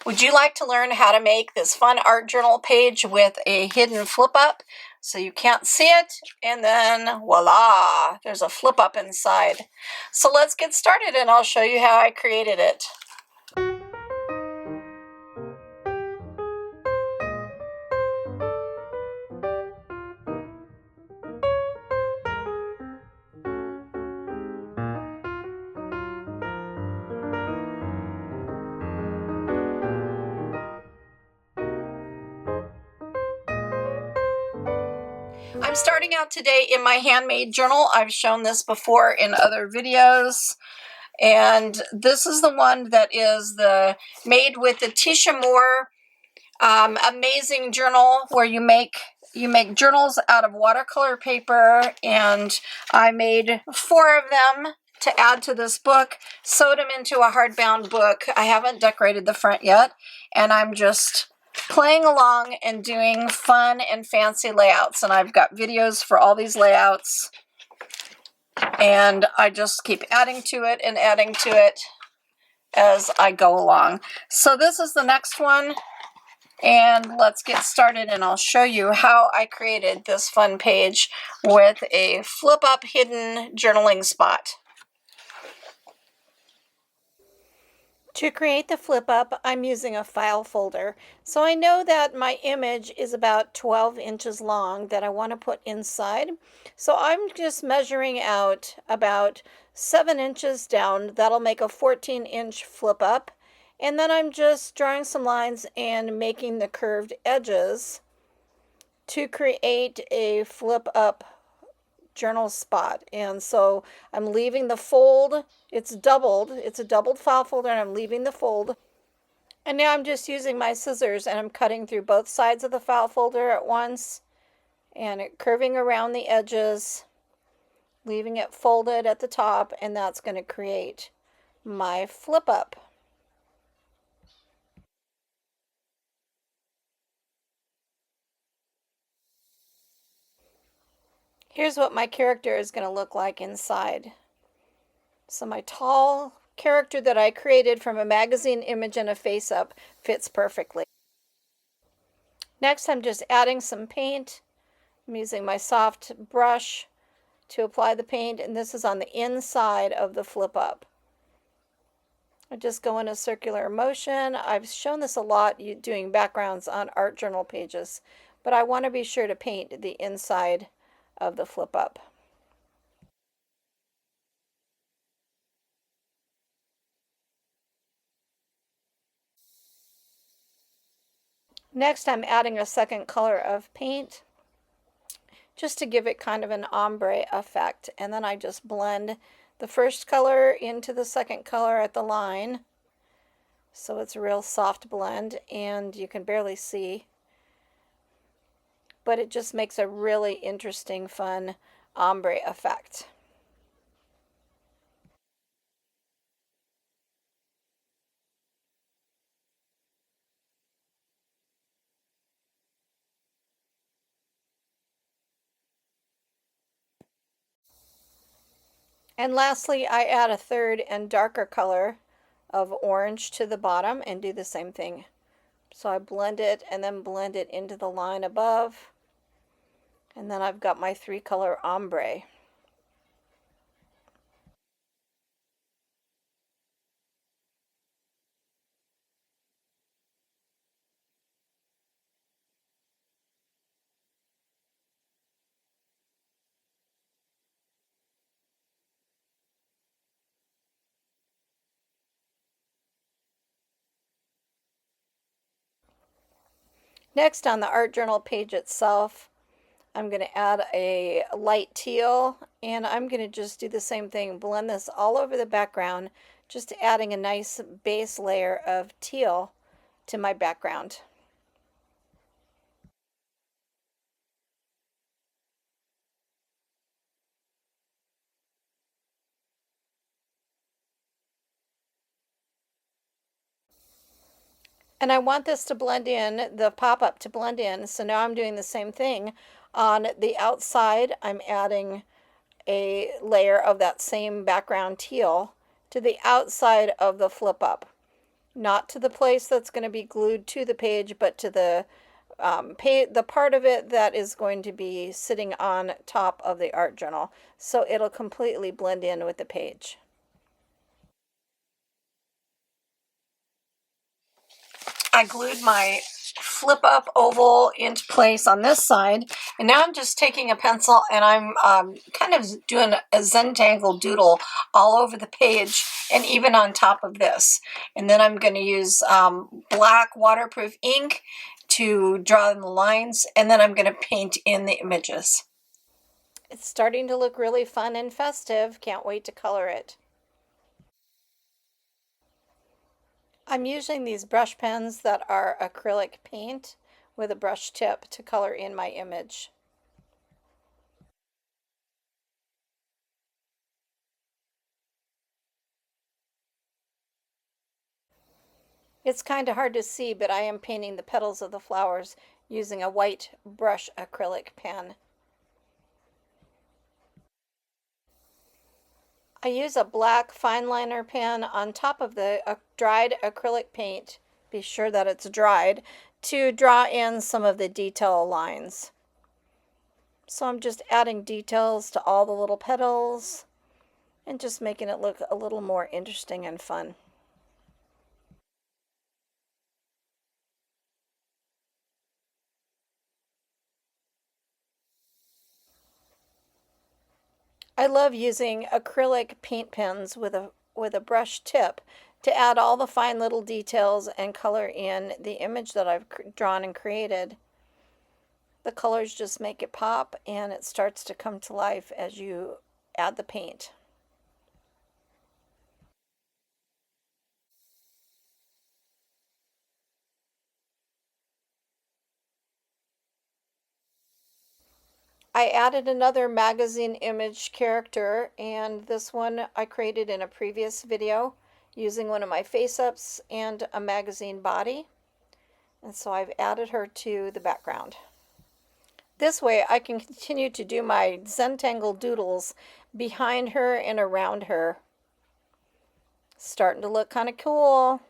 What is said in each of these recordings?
Would you like to learn how to make this fun art journal page with a hidden flip up so you can't see it, and then voila, there's a flip up inside. So let's get started and I'll show you how I created it. I'm starting out today in my handmade journal. I've shown this before in other videos. And this is the one that is made with the Tyesha Moore amazing journal, where you make journals out of watercolor paper. And I made 4 of them to add to this book, sewed them into a hardbound book. I haven't decorated the front yet, and I'm just playing along and doing fun and fancy layouts. And I've got videos for all these layouts, and I just keep adding to it and adding to it as I go along. So this is the next one, and let's get started, and I'll show you how I created this fun page with a flip up hidden journaling spot. To create the flip up, I'm using a file folder. So I know that my image is about 12 inches long that I want to put inside. So I'm just measuring out about 7 inches down. That'll make a 14-inch flip up. And then I'm just drawing some lines and making the curved edges to create a flip up journal spot. And so I'm leaving the fold. It's a doubled file folder, and I'm leaving the fold. And now I'm just using my scissors and I'm cutting through both sides of the file folder at once and curving around the edges, leaving it folded at the top, and that's going to create my flip up. Here's what my character is going to look like inside. So my tall character that I created from a magazine image and a face-up fits perfectly. Next, I'm just adding some paint. I'm using my soft brush to apply the paint, and this is on the inside of the flip up. I just go in a circular motion. I've shown this a lot doing backgrounds on art journal pages, but I want to be sure to paint the inside of the flip up. Next, I'm adding a second color of paint just to give it kind of an ombre effect, and then I just blend the first color into the second color at the line, so it's a real soft blend and you can barely see, but it just makes a really interesting, fun ombre effect. And lastly, I add a third and darker color of orange to the bottom and do the same thing. So I blend it and then blend it into the line above, and then I've got my 3-color ombre. Next, on the art journal page itself, I'm going to add a light teal, and I'm going to just do the same thing, blend this all over the background, just adding a nice base layer of teal to my background. And I want this to blend in, the pop-up to blend in, so now I'm doing the same thing. On the outside, I'm adding a layer of that same background teal to the outside of the flip up. not to the place that's going to be glued to the page, but to the part of it that is going to be sitting on top of the art journal. So it'll completely blend in with the page. I glued my flip up oval into place on this side, and now I'm just taking a pencil and I'm kind of doing a Zentangle doodle all over the page and even on top of this. And then I'm going to use black waterproof ink to draw in the lines, and then I'm going to paint in the images. It's starting to look really fun and festive. Can't wait to color it. I'm using these brush pens that are acrylic paint with a brush tip to color in my image. It's kind of hard to see, but I am painting the petals of the flowers using a white brush acrylic pen. I use a black fine liner pen on top of the dried acrylic paint, be sure that it's dried, to draw in some of the detail lines. So I'm just adding details to all the little petals and just making it look a little more interesting and fun. I love using acrylic paint pens with a brush tip to add all the fine little details and color in the image that I've drawn and created. The colors just make it pop, and it starts to come to life as you add the paint. I added another magazine image character, and this one I created in a previous video using one of my face-ups and a magazine body. And so I've added her to the background. This way I can continue to do my Zentangle doodles behind her and around her. Starting to look kind of cool.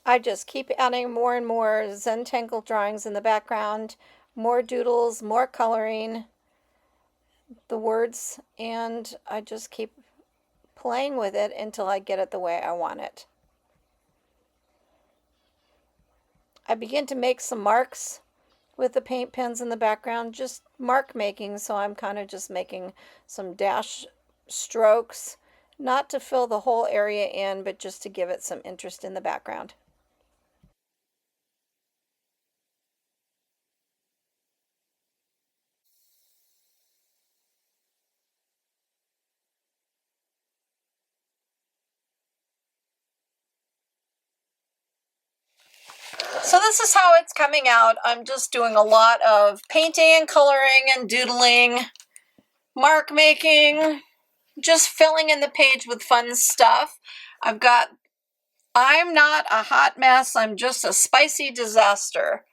I just keep adding more and more Zentangle drawings in the background, more doodles, more coloring, the words, and I just keep playing with it until I get it the way I want it. I begin to make some marks with the paint pens in the background, just mark making, so I'm kind of just making some dash strokes, not to fill the whole area in, but just to give it some interest in the background. So this is how it's coming out. I'm just doing a lot of painting and coloring and doodling, mark making, just filling in the page with fun stuff. I'm not a hot mess, I'm just a spicy disaster.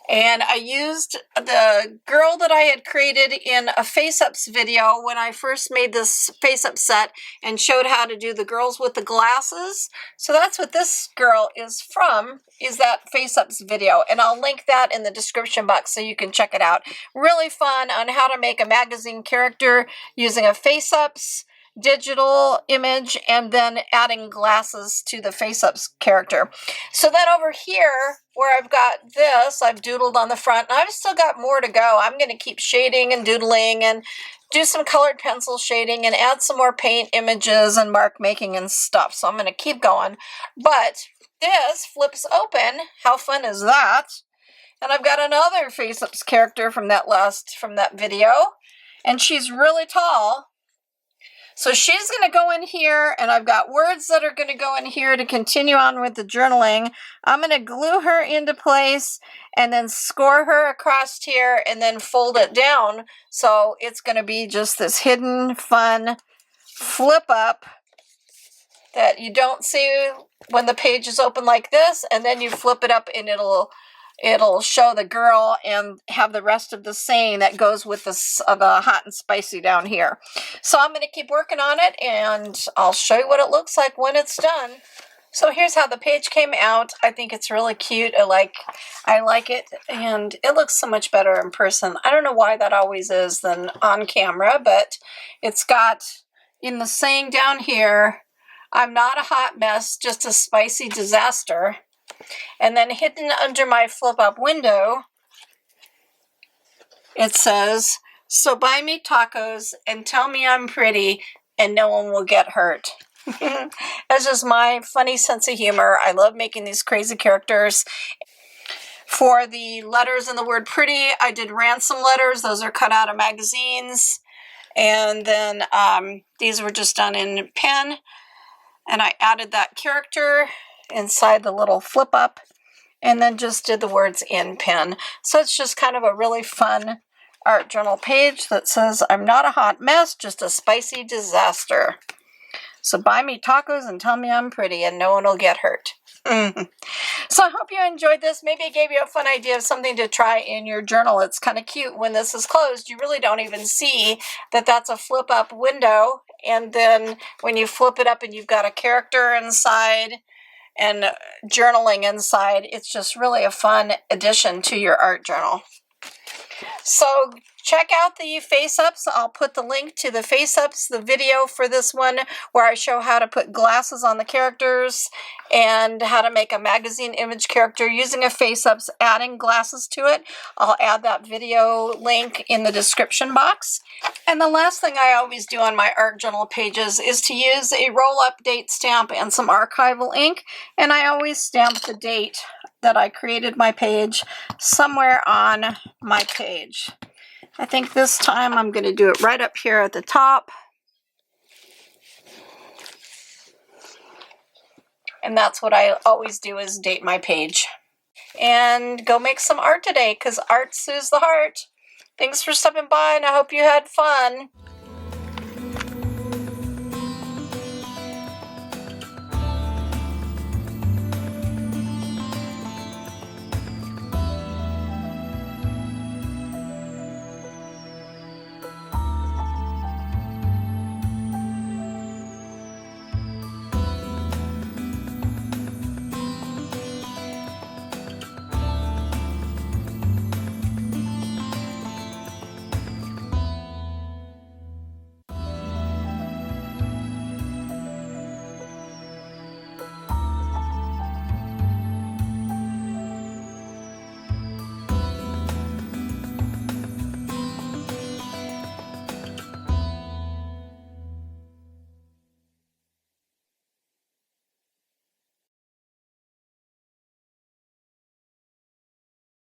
And I used the girl that I had created in a face-ups video when I first made this face-up set and showed how to do the girls with the glasses. So that's what this girl is from, is that face-ups video. And I'll link that in the description box so you can check it out. Really fun on how to make a magazine character using a face-ups digital image and then adding glasses to the face-ups character. So then over here where I've got this, I've doodled on the front, and I've still got more to go. I'm going to keep shading and doodling and do some colored pencil shading and add some more paint images and mark making and stuff. So I'm going to keep going. But this flips open. How fun is that? And I've got another face-ups character from that video, and she's really tall. So she's going to go in here, and I've got words that are going to go in here to continue on with the journaling. I'm going to glue her into place and then score her across here and then fold it down. So it's going to be just this hidden, fun flip up that you don't see when the page is open like this, and then you flip it up and it'll it'll show the girl and have the rest of the saying that goes with the hot and spicy down here. So I'm going to keep working on it, and I'll show you what it looks like when it's done. So here's how the page came out. I think it's really cute. I like it, and it looks so much better in person. I don't know why that always is than on camera, but it's got in the saying down here, I'm not a hot mess, just a spicy disaster. And then hidden under my flip-up window, it says, so buy me tacos and tell me I'm pretty and no one will get hurt. That's just my funny sense of humor. I love making these crazy characters. For the letters in the word pretty, I did ransom letters. Those are cut out of magazines. And then these were just done in pen. And I added that character inside the little flip up, and then just did the words in pen. So it's just kind of a really fun art journal page that says, I'm not a hot mess, just a spicy disaster. So buy me tacos and tell me I'm pretty and no one will get hurt. So I hope you enjoyed this. Maybe it gave you a fun idea of something to try in your journal. It's kind of cute. When this is closed, you really don't even see that that's a flip up window. And then when you flip it up and you've got a character inside and journaling inside, it's just really a fun addition to your art journal. So check out the face-ups. I'll put the link to the face-ups, the video for this one, where I show how to put glasses on the characters and how to make a magazine image character using a face-ups, adding glasses to it. I'll add that video link in the description box. And the last thing I always do on my art journal pages is to use a roll-up date stamp and some archival ink. And I always stamp the date that I created my page somewhere on my page. I think this time I'm going to do it right up here at the top. And that's what I always do, is date my page. And go make some art today, because art soothes the heart. Thanks for stopping by, and I hope you had fun.